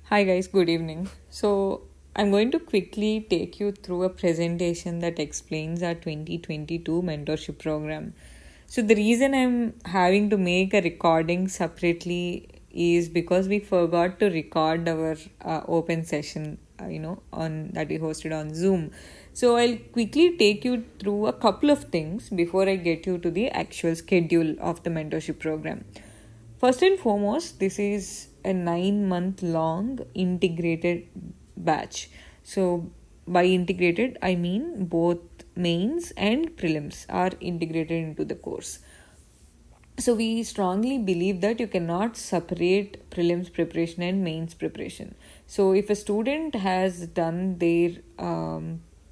Hi guys, good evening. I'm going to quickly take you through a presentation that explains our 2022 mentorship program. So the reason I'm having to make a recording separately is because we forgot to record our open session, on that we hosted on Zoom. So I'll quickly take you through a couple of things before I get you to the actual schedule of the mentorship program. First and foremost, this is a 9 month long integrated batch. So, by integrated, I mean both mains and prelims are integrated into the course. So, we strongly believe that you cannot separate prelims preparation and mains preparation. So, if a student has done their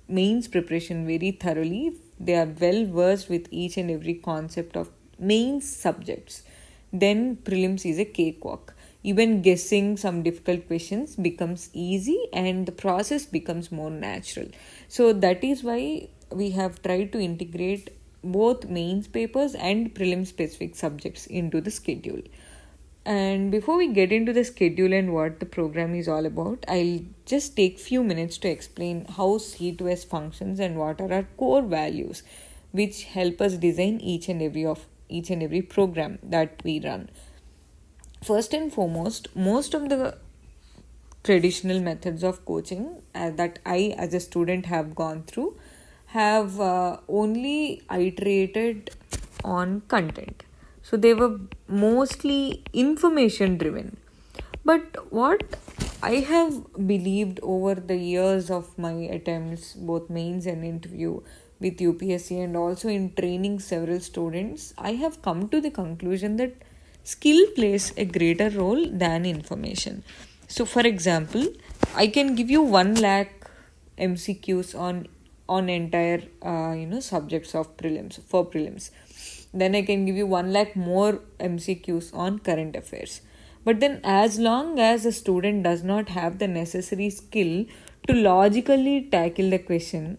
mains preparation very thoroughly, they are well versed with each and every concept of mains subjects, then prelims is a cakewalk. Even guessing some difficult questions becomes easy and the process becomes more natural. So that is why we have tried to integrate both mains papers and prelim specific subjects into the schedule. And before we get into the schedule and what the program is all about, I'll just take few minutes to explain how C2S functions and what are our core values which help us design each and every program that we run. First and foremost, most of the traditional methods of coaching that I as a student have gone through have only iterated on content. So they were mostly information driven. But what I have believed over the years of my attempts, both mains and interview with UPSC and also in training several students, I have come to the conclusion that skill plays a greater role than information. So, for example, I can give you 1 lakh MCQs on entire subjects of prelims for prelims. Then I can give you 1 lakh more MCQs on current affairs. But then, as long as a student does not have the necessary skill to logically tackle the question,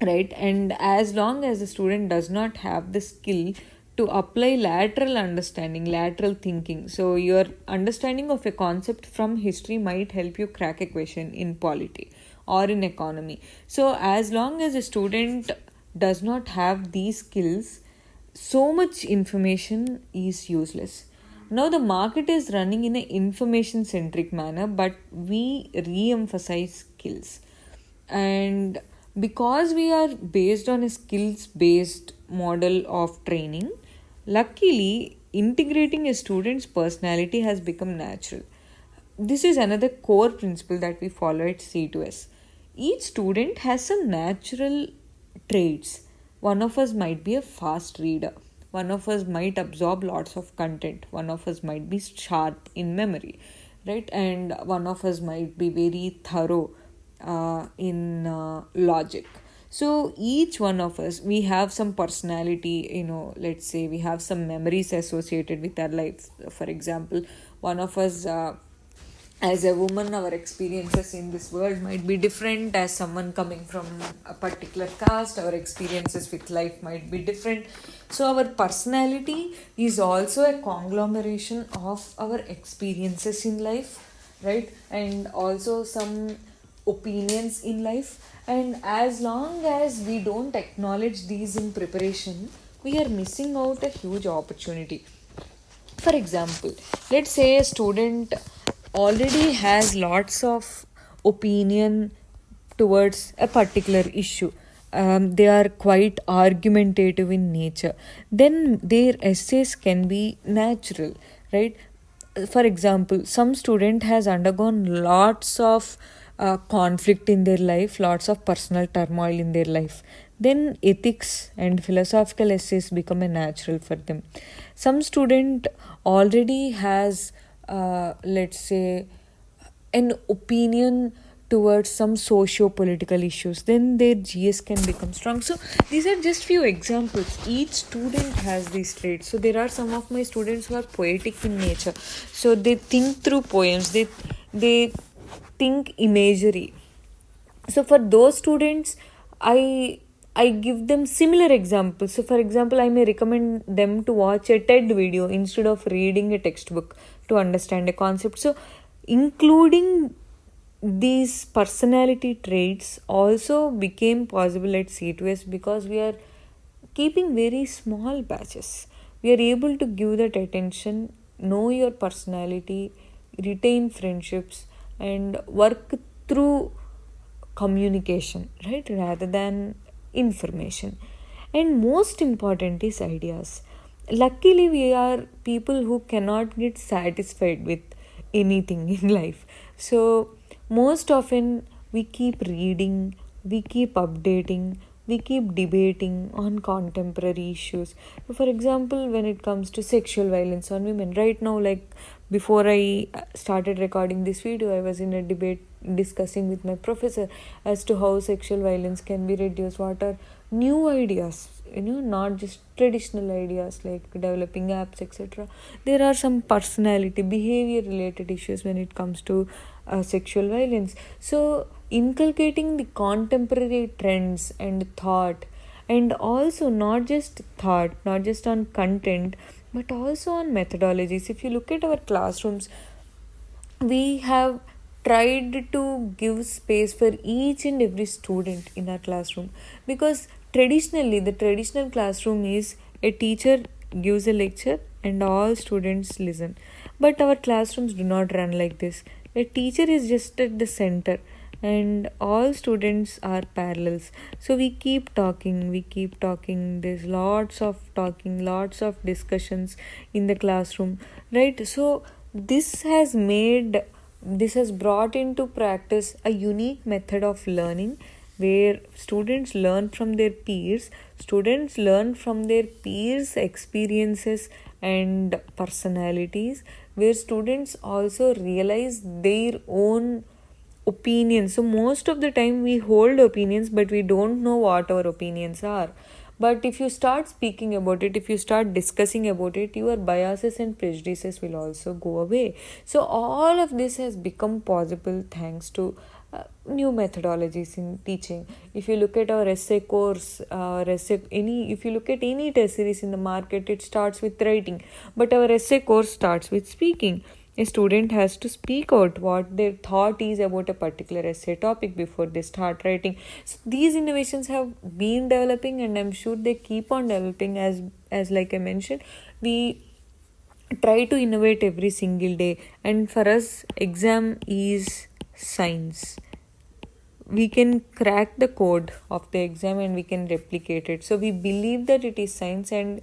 right, and as long as the student does not have the skill to apply lateral thinking, so your understanding of a concept from history might help you crack a question in polity or in economy. So as long as a student does not have these skills, so much information is useless. Now the market is running in an information centric manner, but we re-emphasize skills. And because we are based on a skills based model of training, luckily integrating a student's personality has become natural. This is another core principle that we follow at C2S. Each student has some natural traits. One of us might be a fast reader. One of us might absorb lots of content. One of us might be sharp in memory, right? And one of us might be very thorough in logic. So each one of us, we have some personality, let's say we have some memories associated with our life. For example, one of us, as a woman, our experiences in this world might be different. As someone coming from a particular caste, our experiences with life might be different. So our personality is also a conglomeration of our experiences in life, right, and also some opinions in life. And as long as we don't acknowledge these in preparation, we are missing out a huge opportunity. For example, let's say a student already has lots of opinion towards a particular issue. They are quite argumentative in nature. Then their essays can be natural, right? For example, some student has undergone lots of conflict in their life, lots of personal turmoil in their life. Then ethics and philosophical essays become a natural for them. Some student already has, let's say, an opinion towards some socio-political issues, then their GS can become strong. So these are just few examples. Each student has these traits. So there are some of my students who are poetic in nature, so they think through poems, they think imagery. So for those students, I give them similar examples. So for example, I may recommend them to watch a TED video instead of reading a textbook to understand a concept. So including these personality traits also became possible at C2S because we are keeping very small batches. We are able to give that attention, know your personality, retain friendships, and work through communication, right, rather than information. And most important is ideas. Luckily, we are people who cannot get satisfied with anything in life. So, most often we keep reading, we keep updating, we keep debating on contemporary issues. For example, when it comes to sexual violence on women, right now, like before I started recording this video, I was in a debate discussing with my professor as to how sexual violence can be reduced. What are new ideas, not just traditional ideas like developing apps, etc. There are some personality behavior related issues when it comes to sexual violence. So inculcating the contemporary trends and thought, and also not just thought, not just on content, but also on methodologies. If you look at our classrooms, we have tried to give space for each and every student in our classroom, because traditionally the traditional classroom is a teacher gives a lecture and all students listen. But our classrooms do not run like this. A teacher is just at the center and all students are parallels. So we keep talking, there's lots of talking, lots of discussions in the classroom, right? So this has brought into practice a unique method of learning where students learn from their peers experiences and personalities, where students also realize their own opinions. So most of the time we hold opinions, but we don't know what our opinions are. But if you start speaking about it, if you start discussing about it, your biases and prejudices will also go away. So all of this has become possible thanks to new methodologies in teaching. If you look at our essay course, if you look at any test series in the market, it starts with writing, but our essay course starts with speaking. A student has to speak out what their thought is about a particular essay topic before they start writing. So these innovations have been developing, and I'm sure they keep on developing. As like I mentioned, we try to innovate every single day, and for us exam is science. We can crack the code of the exam and we can replicate it. So we believe that it is science, and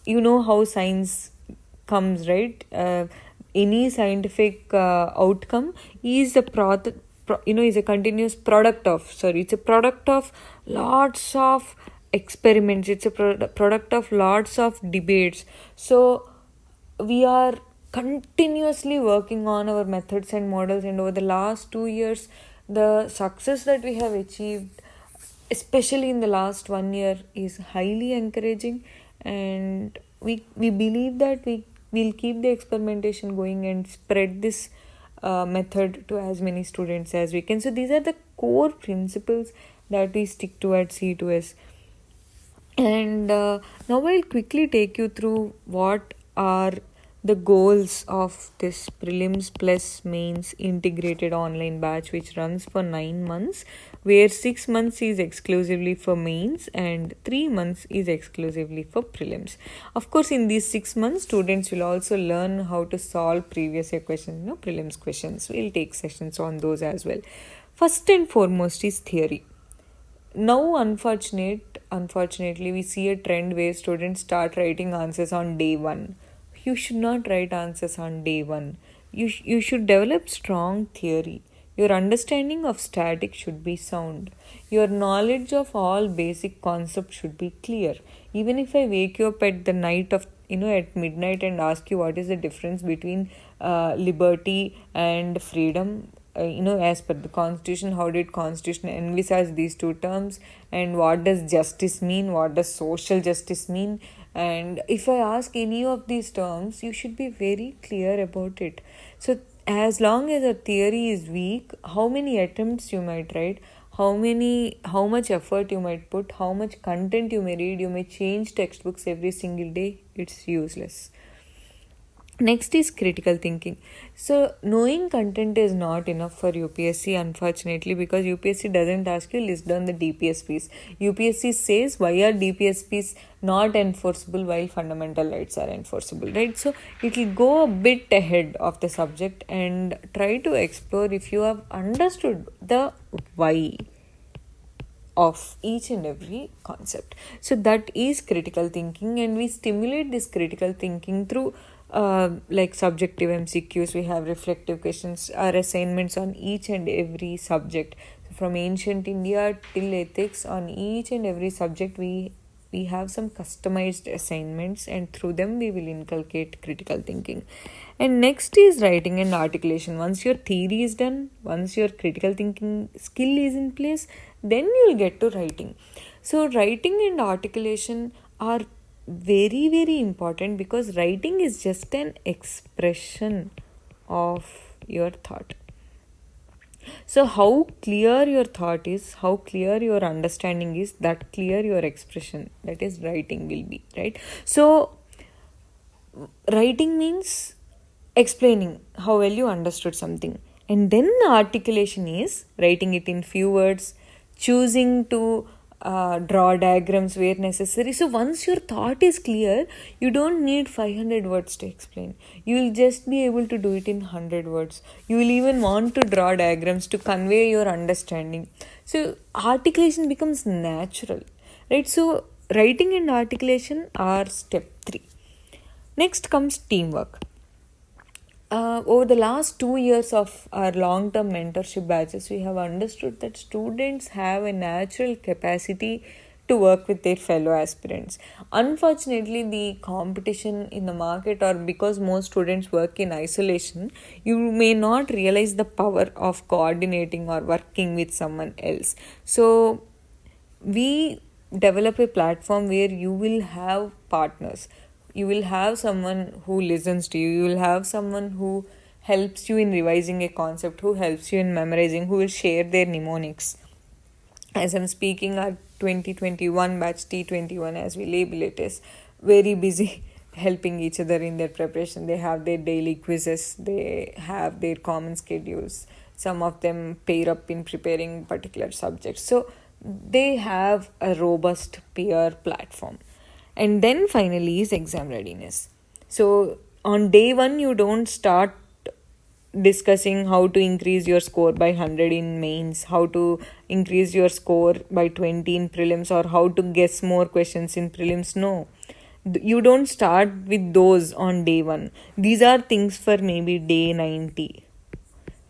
you know how science comes, right? Any scientific outcome is a is a continuous product of, it's a product of lots of experiments. It's a product of lots of debates. So we are continuously working on our methods and models, and over the last 2 years, the success that we have achieved, especially in the last 1 year, is highly encouraging. And we believe that we will keep the experimentation going and spread this method to as many students as we can. So these are the core principles that we stick to at C2S. And now I'll quickly take you through what are the goals of this prelims plus mains integrated online batch, which runs for 9 months, where 6 months is exclusively for mains and 3 months is exclusively for prelims. Of course, in these 6 months, students will also learn how to solve previous year questions, prelims questions. We'll take sessions on those as well. First and foremost is theory. Now, unfortunately, we see a trend where students start writing answers on day one. You should not write answers on day one. You should develop strong theory. Your understanding of static should be sound. Your knowledge of all basic concepts should be clear. Even if I wake you up at the night of at midnight and ask you what is the difference between liberty and freedom, as per the constitution, how did constitution envisage these two terms, and what does justice mean, what does social justice mean, and if I ask any of these terms, you should be very clear about it. So as long as a theory is weak, how many attempts you might write, how much effort you might put, how much content you may read, you may change textbooks every single day, it's useless. Next is critical thinking. So, knowing content is not enough for UPSC, unfortunately, because UPSC doesn't ask you list down the DPSPs. UPSC says why are DPSPs not enforceable while fundamental rights are enforceable, right? So, it will go a bit ahead of the subject and try to explore if you have understood the why of each and every concept. So that is critical thinking, and we stimulate this critical thinking through like subjective MCQs. We have reflective questions, our assignments on each and every subject. So from ancient India till ethics, on each and every subject we have some customized assignments, and through them we will inculcate critical thinking. And next is writing and articulation. Once your theory is done, once your critical thinking skill is in place, then you'll get to writing. So writing and articulation are very, very important, because writing is just an expression of your thought. So how clear your thought is, how clear your understanding is, that clear your expression, that is writing will be, right? So writing means explaining how well you understood something, and then the articulation is writing it in few words, choosing to draw diagrams where necessary. So once your thought is clear, you don't need 500 words to explain. You will just be able to do it in 100 words. You will even want to draw diagrams to convey your understanding. So articulation becomes natural, right? So writing and articulation are step 3. Next comes teamwork. Over the last 2 years of our long-term mentorship batches, we have understood that students have a natural capacity to work with their fellow aspirants. Unfortunately, the competition in the market, or because most students work in isolation, you may not realize the power of coordinating or working with someone else. So we develop a platform where you will have partners. You will have someone who listens to you. You will have someone who helps you in revising a concept, who helps you in memorizing, who will share their mnemonics. As I'm speaking, our 2021 batch, T21 as we label it, is very busy helping each other in their preparation. They have their daily quizzes, they have their common schedules. Some of them pair up in preparing particular subjects. So they have a robust peer platform. And then finally is exam readiness. So on day one, you don't start discussing how to increase your score by 100 in mains, how to increase your score by 20 in prelims, or how to guess more questions in prelims. No, you don't start with those on day one. These are things for maybe day 90,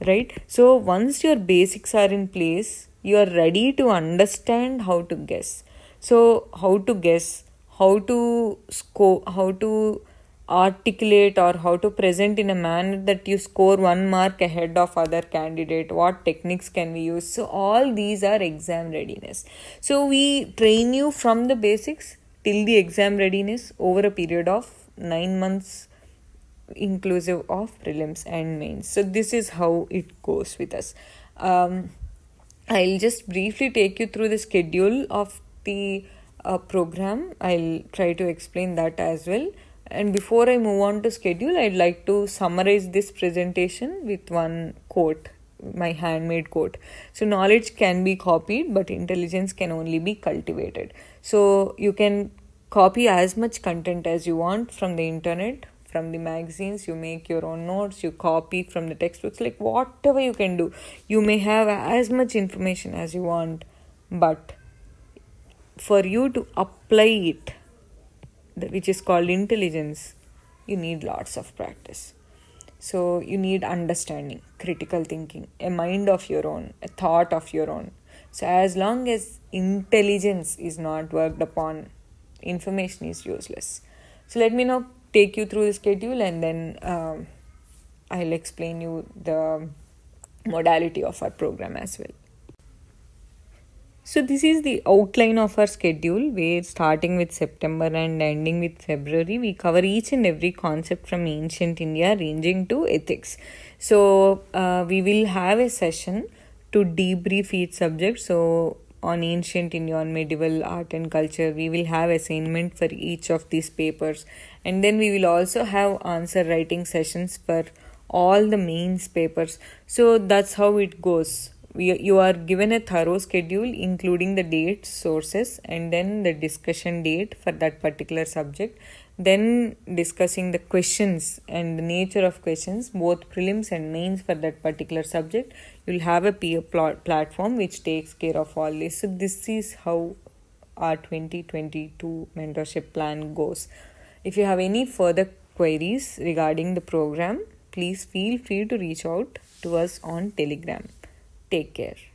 right? So once your basics are in place, you are ready to understand how to guess. So how to guess, how to score, how to articulate, or how to present in a manner that you score 1 mark ahead of other candidate, what techniques can we use. So all these are exam readiness. So we train you from the basics till the exam readiness over a period of 9 months, inclusive of prelims and mains. So this is how it goes with us. I'll just briefly take you through the schedule of the program. I'll try to explain that as well. And before I move on to schedule, I'd like to summarize this presentation with one quote, my handmade quote. So knowledge can be copied, but intelligence can only be cultivated. So you can copy as much content as you want from the internet, from the magazines. You make your own notes, you copy from the textbooks, like whatever you can do. You may have as much information as you want, but for you to apply it, which is called intelligence, you need lots of practice. So you need understanding, critical thinking, a mind of your own, a thought of your own. So as long as intelligence is not worked upon, information is useless. So let me now take you through the schedule, and then I'll explain you the modality of our program as well. So this is the outline of our schedule, where starting with September and ending with February, we cover each and every concept from ancient India ranging to ethics. So we will have a session to debrief each subject. So on ancient India, on medieval art and culture, we will have assignment for each of these papers, And then we will also have answer writing sessions for all the mains papers. So that's how it goes. You are given a thorough schedule including the dates, sources, and then the discussion date for that particular subject. Then discussing the questions and the nature of questions, both prelims and mains for that particular subject. You'll have a peer platform which takes care of all this. So this is how our 2022 mentorship plan goes. If you have any further queries regarding the program, please feel free to reach out to us on Telegram. Take care.